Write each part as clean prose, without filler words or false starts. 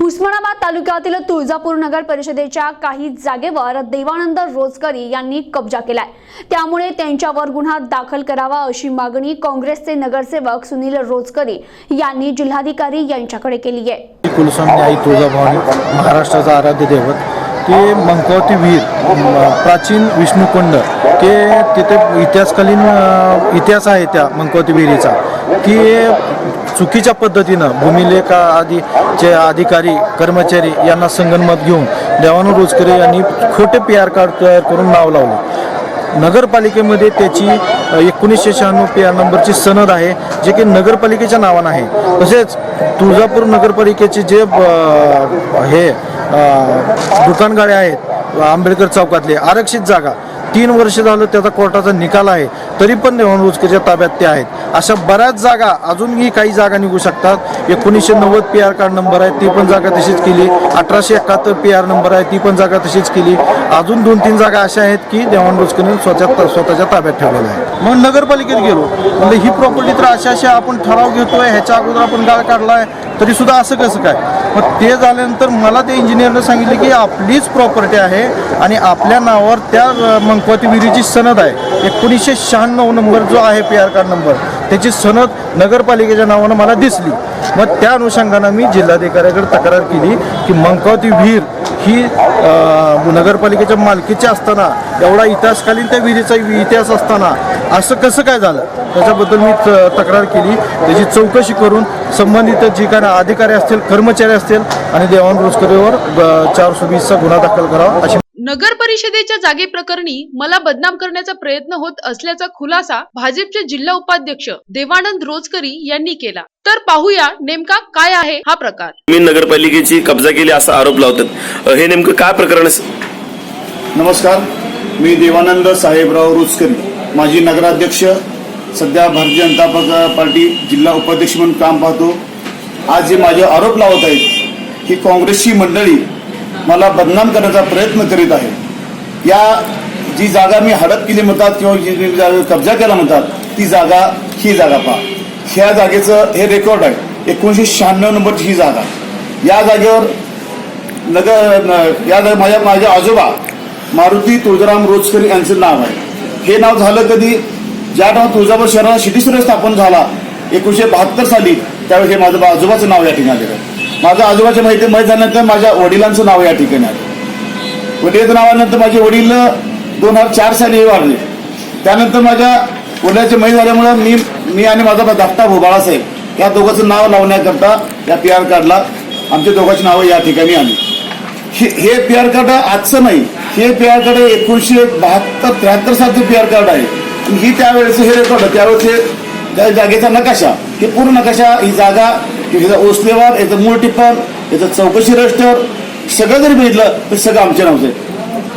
उस्मानाबाद तालुक्यातील तुळजापूर नगर परिषदेच्या काही जागेवर देवानंद रोजकरी यांनी कब्जा केलाय। त्यामुळे त्यांच्यावर गुन्हा दाखल करावा अशी मागणी काँग्रेसचे नगरसेवक सुनील रोजकरी यांनी जिल्हाधिकारी यांच्याकडे केली आहे। कुलस्वामी आई तुळजाभवानी महाराष्ट्राचा आराध्य दैवत ते मंकावती विहीर प्राचीन विष्णुकुंड ते तिथे इतिहास आहे त्या मंकावती विहिरीचा की चुकीच्या पद्धतीनं भूमिलेख आदीचे अधिकारी कर्मचारी यांना संगनमत घेऊन देवानंद रोजकरी यांनी खोटे PR कार्ड तयार करून नाव लावले। नगरपालिकेमध्ये त्याची 1996 PR नंबरची सनद आहे जे की नगरपालिकेच्या नावानं आहे। तसेच तुळजापूर नगरपालिकेचे जे हे दुकानगाड्या आहेत आंबेडकर चौकातले आरक्षित जागा 3 वर्ष झालं त्याचा कोर्टाचा निकाल आहे तरी पण देवानंद रोजकरीच्या ताब्यात त्या आहेत। अशा बऱ्याच जागा अजूनही काही जागा निघू शकतात। 1990 PR कार्ड नंबर आहे ती पण जागा तशीच केली। 1871 PR नंबर आहे ती पण जागा तशीच केली। अजून 2-3 जागा अशा आहेत की देवानंद रोजकरीने स्वतःच्या ताब्यात ठेवलेल्या आहे। मग नगरपालिकेत गेलो म्हणजे ही प्रॉपर्टी तर अशा आपण ठराव घेतोय ह्याच्या अगोदर आपण गाळ काढलाय तरी सुद्धा असं कसं काय। मग ते झाल्यानंतर मला ते इंजिनियरने सांगितले की आपलीच प्रॉपर्टी आहे आणि आपल्या नावावर त्या मंकावती विहिरीची सनद आहे 1996 नंबर जो आहे PR कार्ड नंबर त्याची सनद नगरपालिकेच्या नावानं मला दिसली। मग त्या अनुषंगानं मी जिल्हाधिकाऱ्याकडे तक्रार केली की मंकावती विहीर ही नगरपालिकेच्या मालकीची असताना एवढा इतिहासकालीन त्या विहिरीचा इतिहास असताना असं कसं काय झालं त्याच्याबद्दल मी तक्रार केली। त्याची चौकशी करून संबंधित जी काही अधिकारी असतील कर्मचारी असतील आणि देवानंद रोजकरीवर 420चा गुन्हा दाखल करावा अशी नगर परिषदेच्या जागे प्रकरणी मला बदनाम करण्याचा प्रयत्न होत असल्याचा खुलासा भाजपचे जिल्हा उपाध्यक्ष देवानंद रोजकरी यांनी केला। तर पाहूया नेमका काय आहे हा प्रकार। मी नगरपालिकेची कब्जा केली असा आरोप लावतात, हे नेमकं काय प्रकरण आहे? नमस्कार, मी देवानंद साहेबराव रोजकरी, माजी नगराध्यक्ष, सध्या भारतीय जनता पार्टी जिल्हा उपाध्यक्ष म्हणून काम पाहतो। आज जे माझे आरोप लावत आहेत ही काँग्रेसची मंडळी मला बदनाम करण्याचा प्रयत्न करीत आहे। या जी जागा मी हडप केली म्हणतात किंवा जी कब्जा केला म्हणतात ती जागा ही जागा पहा। ह्या जागेचं हे रेकॉर्ड आहे 1996 नंबरची ही जागा। या जागेवर माझ्या आजोबा मारुती तुळजाराम रोजकरी यांचं नाव आहे। हे नाव झालं कधी ज्या नाव तुळजापूर शहराला सिटी सर्वे स्थापन झाला 1972 साली त्यावेळी हे माझं आजोबाचं नाव या ठिकाणी आलं। माझ्या आजोबाच्या माहिती झाल्यानंतर माझ्या वडिलांचं नाव या ठिकाणी आलं। वडिलांच्या नावानंतर माझे वडील 2004 साली वारले। त्यानंतर माझ्या वडिलांची माहिती झाल्यामुळे मी आणि माझा धाकटा भाऊ बाळासाहेब या दोघांचं नाव लावण्याकरता या PR कार्डला आमच्या दोघांची नावं या ठिकाणी आली। हे PR कार्ड आजचं नाही, हे PR कार्ड 1972-73 सालचं PR कार्ड आहे। ही त्यावेळेस हे रेकॉर्ड त्यावेळेस हे जागेचा नकाशा हे पूर्ण नकाशा ही जागा ओसलेवार याचं मूळ टिप्पण याचं चौकशी रजिस्टर सगळं जरी बघितलं तर सगळं आमच्या नावचं आहे।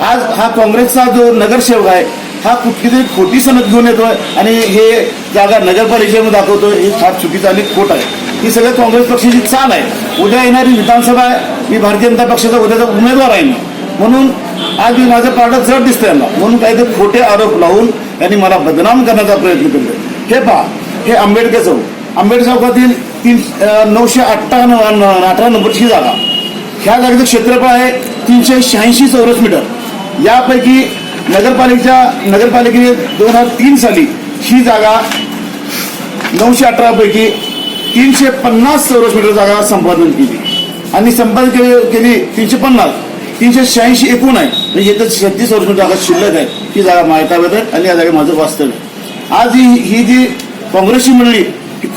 आज हा काँग्रेसचा जो नगरसेवक आहे हा कुठली तरी खोटी सनद घेऊन येतोय आणि हे जागा नगरपालिकेमध्ये दाखवतोय ही फार चुकीचं आणि खोट आहे। ही सगळं काँग्रेस पक्षाची चाल आहे। उद्या येणारी विधानसभा आहे, मी भारतीय जनता पक्षाचा उद्याचा उमेदवार आहे म्हणून आज मी माझं पारड जड दिसतंय यांना म्हणून काहीतरी खोटे आरोप लावून यांनी मला बदनाम करण्याचा प्रयत्न केला। हे पहा, हे आंबेडकर चौकातील 918 नंबरची जागा। ह्या जागेचं क्षेत्रफळ आहे 386 चौरस मीटर। यापैकी नगरपालिकेने 2003 साली ही जागा 918 पैकी 350 चौरस मीटर जागा संपादन केली आणि संपादन केली 386 एकूण आहे म्हणजे इथं 36 चौरस मीटर जागा शिल्लक आहे। ही जागा माझ्या ताब्यात आहे आणि या जागे माझं वास्तव्य आहे। आज ही जी काँग्रेसची मंडळी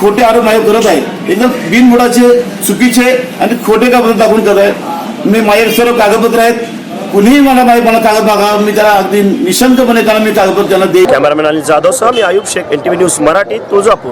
खोटे आरोप माझ्या करत आहे एकदम बिनबुडाचे चुकीचे आणि खोटे कागद दाखवून करत आहे। मी माझे सर्व कागदपत्र आहेत, कुणीही मला कागद मागा मी त्याला अगदी निशंकपणे त्याला मी कागदपत्र त्यांना देईन। कॅमेरामॅन अनिल जाधव सह मी आयुब शेख, NTV न्यूज मराठी, तुळजापूर।